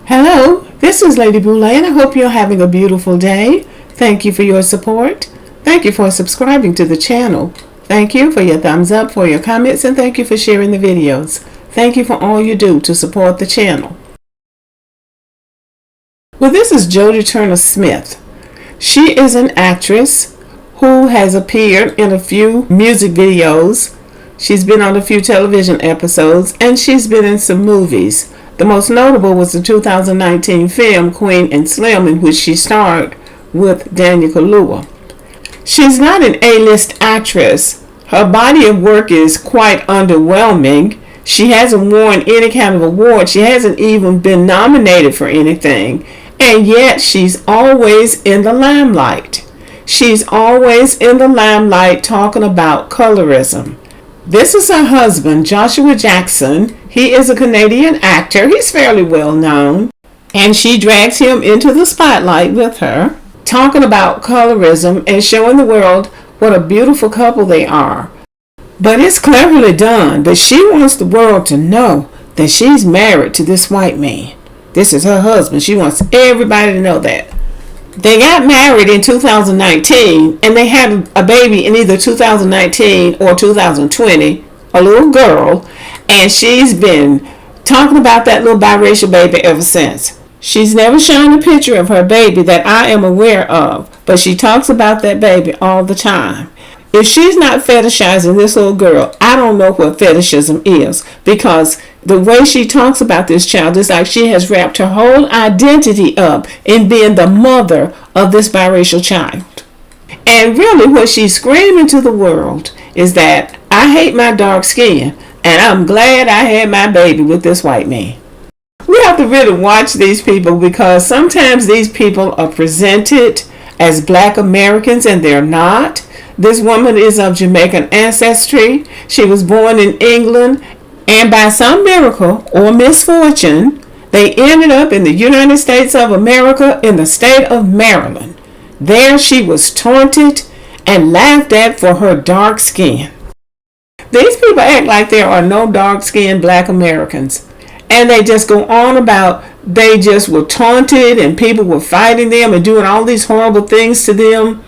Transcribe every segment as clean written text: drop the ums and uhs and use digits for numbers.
Hello, this is Lady Boulay, and I hope you're having a beautiful day. Thank you for your support. Thank you for subscribing to the channel. Thank you for your thumbs up, for your comments, and thank you for sharing the videos. Thank you for all you do to support the channel. Well, this is Jodie Turner-Smith. She is an actress who has appeared in a few music videos. She's been on a few television episodes, and she's been in some movies. The most notable was the 2019 film Queen and Slim, in which she starred with Daniel Kaluuya. She's not an A-list actress. Her body of work is quite underwhelming. She hasn't won any kind of award. She hasn't even been nominated for anything. And yet she's always in the limelight. She's always in the limelight talking about colorism. This is her husband, Joshua Jackson. He is a Canadian actor. He's fairly well known. And she drags him into the spotlight with her, talking about colorism and showing the world what a beautiful couple they are. But it's cleverly done. But she wants the world to know that she's married to this white man. This is her husband. She wants everybody to know that. They got married in 2019, and they had a baby in either 2019 or 2020, a little girl, and she's been talking about that little biracial baby ever since. She's never shown a picture of her baby that I am aware of, but she talks about that baby all the time. If she's not fetishizing this little girl, I don't know what fetishism is, because the way she talks about this child is like she has wrapped her whole identity up in being the mother of this biracial child. And really what she's screaming to the world is that I hate my dark skin, and I'm glad I had my baby with this white man. We have to really watch these people, because sometimes these people are presented as Black Americans and they're not. This woman is of Jamaican ancestry. She was born in England, and by some miracle or misfortune, they ended up in the United States of America in the state of Maryland. There she was taunted and laughed at for her dark skin. These people act like there are no dark-skinned Black Americans. And they just go on about they just were taunted and people were fighting them and doing all these horrible things to them.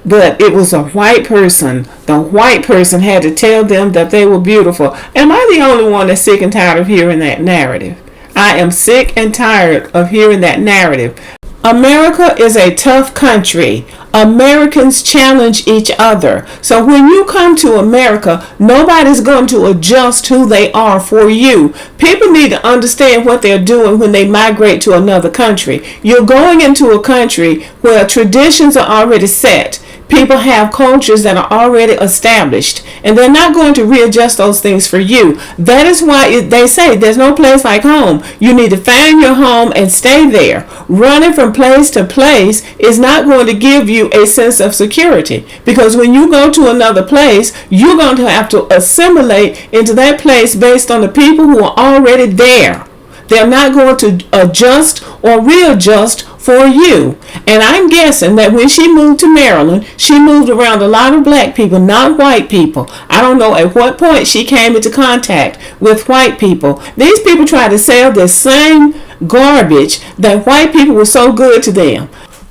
But it was a white person. The white person had to tell them that they were beautiful. Am I the only one that's sick and tired of hearing that narrative? I am sick and tired of hearing that narrative. America is a tough country. Americans challenge each other. So when you come to America, nobody's going to adjust who they are for you. People need to understand what they're doing when they migrate to another country. You're going into a country where traditions are already set. People have cultures that are already established, and they're not going to readjust those things for you. That is why they say there's no place like home. You need to find your home and stay there. Running from place to place is not going to give you a sense of security, because when you go to another place, you're going to have to assimilate into that place based on the people who are already there. They're not going to adjust or readjust for you. And I'm guessing that when she moved to Maryland, she moved around a lot of Black people, not white people. I don't know at what point she came into contact with white people. These people try to sell this same garbage that white people were so good to them.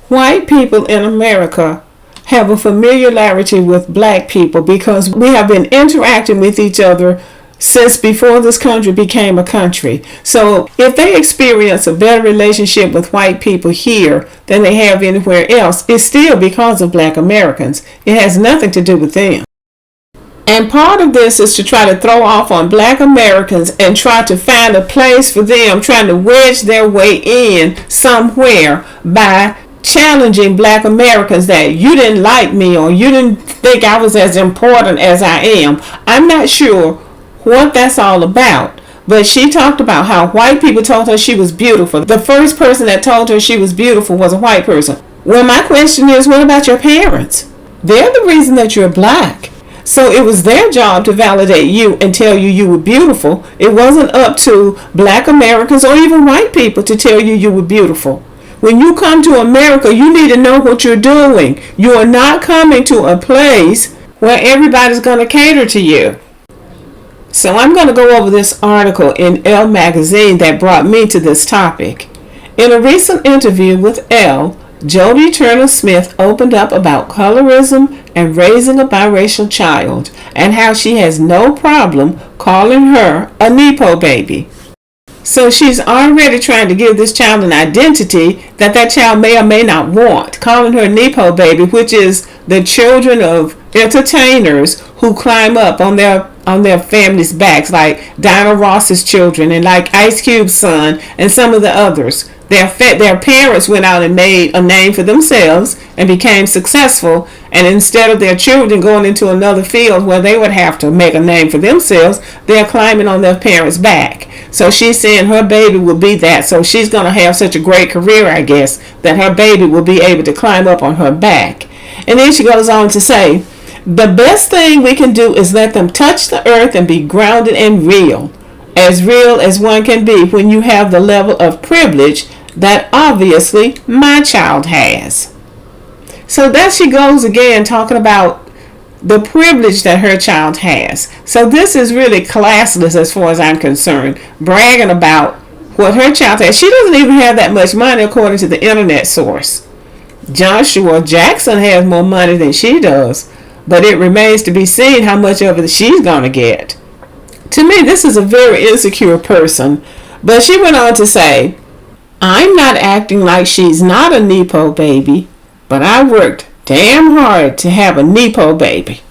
White people in America have a familiarity with Black people because we have been interacting with each other since before this country became a country. So if they experience a better relationship with white people here than they have anywhere else, it's still because of Black Americans. It has nothing to do with them. And part of this is to try to throw off on Black Americans and try to find a place for them, trying to wedge their way in somewhere by challenging Black Americans that you didn't like me or you didn't think I was as important as I am. I'm not sure what that's all about, but she talked about how white people told her she was beautiful. The first person that told her she was beautiful was a white person. Well, my question is, what about your parents? They're the reason that you're Black. So it was their job to validate you and tell you you were beautiful. It wasn't up to Black Americans or even white people to tell you you were beautiful. When you come to America, you need to know what you're doing. You are not coming to a place where everybody's going to cater to you. So I'm going to go over this article in Elle magazine that brought me to this topic. In a recent interview with Elle, Jodie Turner-Smith opened up about colorism and raising a biracial child and how she has no problem calling her a Nepo baby. So she's already trying to give this child an identity that child may or may not want, calling her Nepo baby, which is the children of entertainers who climb up on their families' backs, like Dinah Ross's children and like Ice Cube's son and some of the others. Their parents went out and made a name for themselves and became successful, and instead of their children going into another field where they would have to make a name for themselves, they're climbing on their parents' back. So she's saying her baby will be that. So she's going to have such a great career, I guess, that her baby will be able to climb up on her back. And then she goes on to say, the best thing we can do is let them touch the earth and be grounded and real as one can be when you have the level of privilege that obviously my child has. So there she goes again, talking about the privilege that her child has. So this is really classless as far as I'm concerned, bragging about what her child has. She doesn't even have that much money according to the internet source. Joshua Jackson has more money than she does, but it remains to be seen how much of it she's going to get. To me, this is a very insecure person. But she went on to say, I'm not acting like she's not a Nepo baby, but I worked damn hard to have a Nepo baby.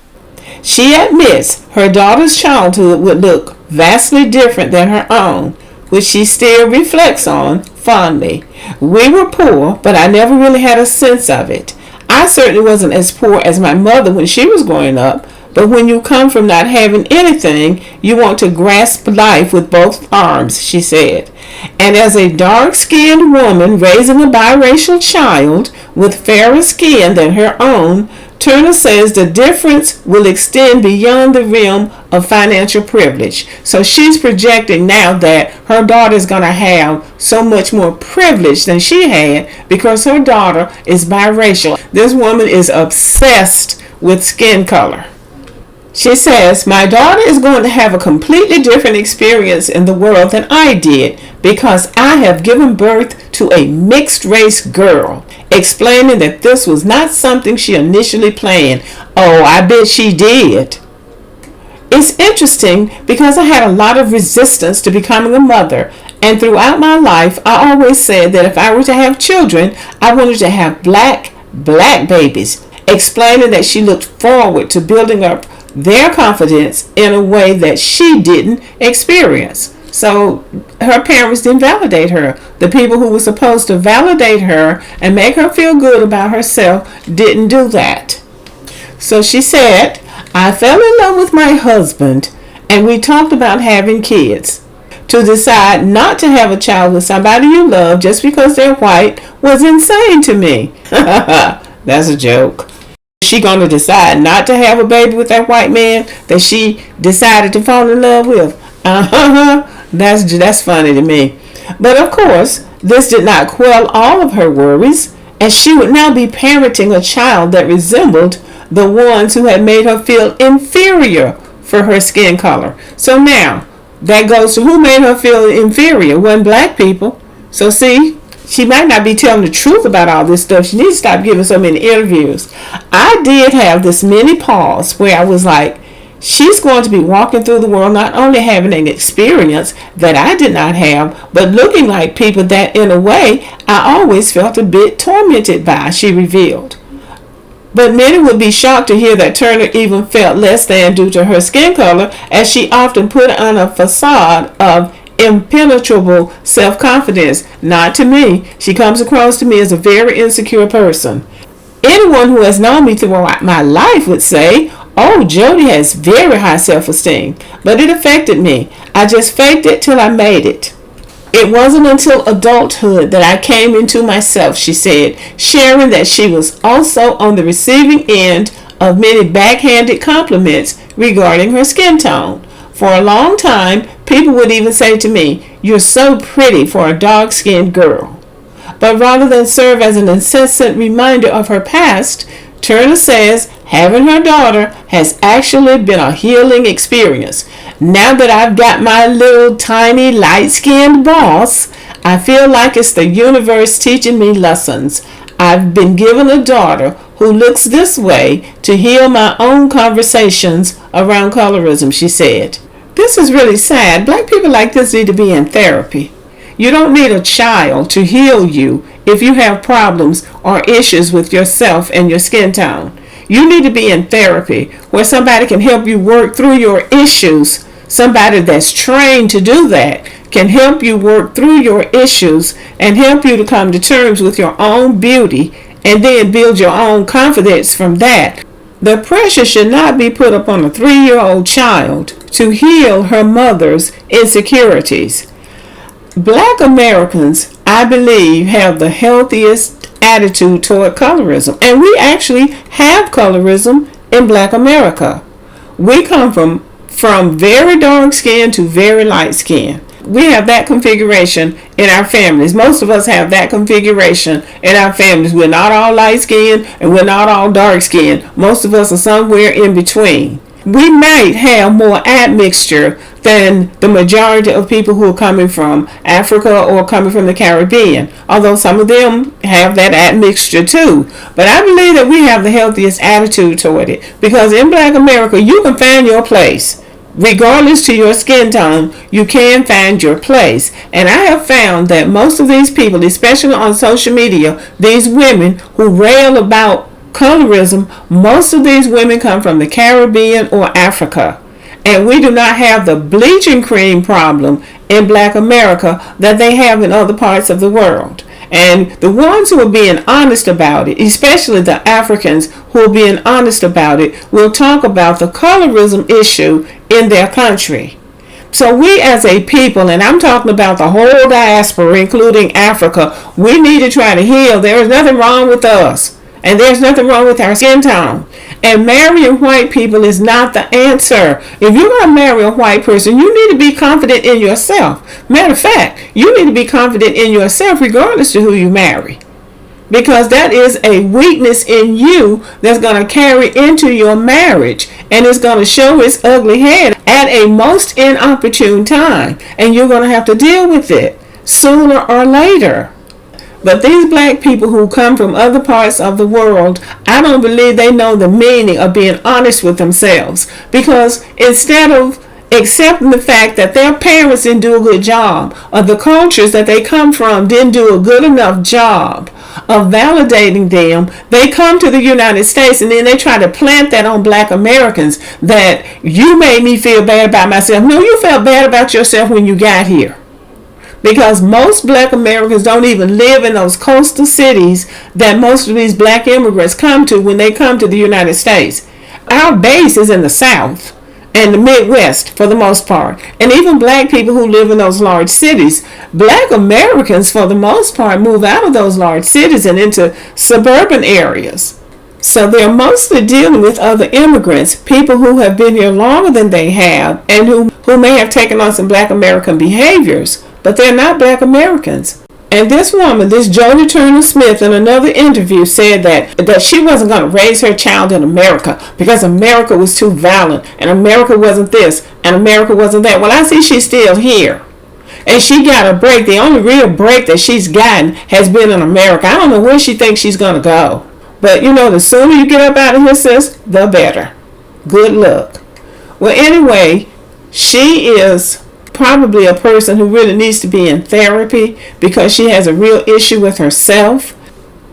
She admits her daughter's childhood would look vastly different than her own, which she still reflects on fondly. We were poor, but I never really had a sense of it. I certainly wasn't as poor as my mother when she was growing up, but when you come from not having anything, you want to grasp life with both arms, she said. And as a dark-skinned woman raising a biracial child with fairer skin than her own, Turner says the difference will extend beyond the realm of financial privilege. So she's projecting now that her daughter is going to have so much more privilege than she had because her daughter is biracial. This woman is obsessed with skin color. She says, my daughter is going to have a completely different experience in the world than I did because I have given birth to a mixed race girl, explaining that this was not something she initially planned. Oh, I bet she did. It's interesting because I had a lot of resistance to becoming a mother, and throughout my life I always said that if I were to have children, I wanted to have black babies, explaining that she looked forward to building up their confidence in a way that she didn't experience. So her parents didn't validate her. The people who were supposed to validate her and make her feel good about herself didn't do that. So she said, I fell in love with my husband and we talked about having kids. To decide not to have a child with somebody you love just because they're white was insane to me. That's a joke. She going to decide not to have a baby with that white man that she decided to fall in love with? That's funny to me. But of course, this did not quell all of her worries, and she would now be parenting a child that resembled the ones who had made her feel inferior for her skin color. So now, that goes to who made her feel inferior? Wasn't black people. So see, she might not be telling the truth about all this stuff. She needs to stop giving so many interviews. I did have this mini pause where I was like, she's going to be walking through the world not only having an experience that I did not have, but looking like people that in a way I always felt a bit tormented by, she revealed. But many would be shocked to hear that Turner even felt less than due to her skin color, as she often put on a facade of impenetrable self-confidence. Not to me. She comes across to me as a very insecure person. Anyone who has known me throughout my life would say, oh, Jodie has very high self-esteem, but it affected me. I just faked it till I made it. It wasn't until adulthood that I came into myself, she said, sharing that she was also on the receiving end of many backhanded compliments regarding her skin tone. For a long time, people would even say to me, you're so pretty for a dark-skinned girl. But rather than serve as an incessant reminder of her past, Turner says having her daughter has actually been a healing experience. Now that I've got my little tiny light-skinned boss, I feel like it's the universe teaching me lessons. I've been given a daughter who looks this way to heal my own conversations around colorism, she said. This is really sad. Black people like this need to be in therapy. You don't need a child to heal you if you have problems or issues with yourself and your skin tone. You need to be in therapy where somebody can help you work through your issues. Somebody that's trained to do that can help you work through your issues and help you to come to terms with your own beauty and then build your own confidence from that. The pressure should not be put upon a 3-year-old child to heal her mother's insecurities. Black Americans, I believe, have the healthiest attitude toward colorism. And we actually have colorism in Black America. We come from very dark skin to very light skin. We have that configuration in our families. Most of us have that configuration in our families. We're not all light skinned and we're not all dark skinned. Most of us are somewhere in between. We might have more admixture than the majority of people who are coming from Africa or coming from the Caribbean, although some of them have that admixture too. But I believe that we have the healthiest attitude toward it, because in Black America you can find your place. Regardless to your skin tone, you can find your place. And I have found that most of these people, especially on social media, these women who rail about colorism, most of these women come from the Caribbean or Africa. And we do not have the bleaching cream problem in Black America that they have in other parts of the world. And the ones who are being honest about it, especially the Africans who are being honest about it, will talk about the colorism issue in their country. So we as a people, and I'm talking about the whole diaspora, including Africa, we need to try to heal. There is nothing wrong with us. And there's nothing wrong with our skin tone. And marrying white people is not the answer. If you're going to marry a white person, you need to be confident in yourself. Matter of fact, you need to be confident in yourself regardless of who you marry. Because that is a weakness in you that's going to carry into your marriage. And it's going to show its ugly head at a most inopportune time. And you're going to have to deal with it sooner or later. But these black people who come from other parts of the world, I don't believe they know the meaning of being honest with themselves. Because instead of accepting the fact that their parents didn't do a good job, or the cultures that they come from didn't do a good enough job of validating them, they come to the United States and then they try to plant that on Black Americans, that you made me feel bad about myself. No, you felt bad about yourself when you got here. Because most Black Americans don't even live in those coastal cities that most of these Black immigrants come to when they come to the United States. Our base is in the South and the Midwest for the most part. And even Black people who live in those large cities, Black Americans for the most part move out of those large cities and into suburban areas. So they're mostly dealing with other immigrants, people who have been here longer than they have and who may have taken on some Black American behaviors. But they're not Black Americans. And this woman, this Jodie Turner-Smith, in another interview said that she wasn't going to raise her child in America because America was too violent and America wasn't this and America wasn't that. Well, I see she's still here. And she got a break. The only real break that she's gotten has been in America. I don't know where she thinks she's going to go. But, the sooner you get up out of here, sis, the better. Good luck. Well, anyway, she is probably a person who really needs to be in therapy because she has a real issue with herself.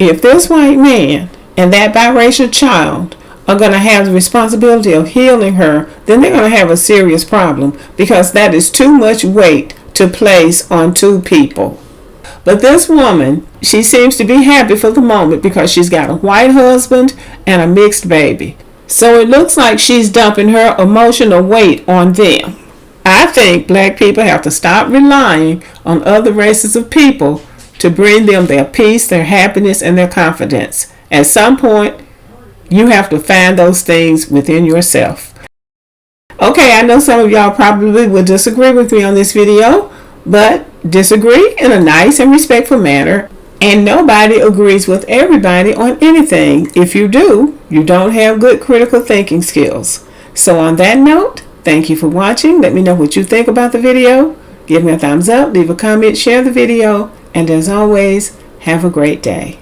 If this white man and that biracial child are going to have the responsibility of healing her, then they're going to have a serious problem, because that is too much weight to place on two people. But this woman, she seems to be happy for the moment because she's got a white husband and a mixed baby. So it looks like she's dumping her emotional weight on them. I think Black people have to stop relying on other races of people to bring them their peace, their happiness, and their confidence. At some point, you have to find those things within yourself. Okay, I know some of y'all probably will disagree with me on this video, but disagree in a nice and respectful manner. And nobody agrees with everybody on anything. If you do, you don't have good critical thinking skills. So on that note, thank you for watching. Let me know what you think about the video. Give me a thumbs up, leave a comment, share the video, and as always, have a great day.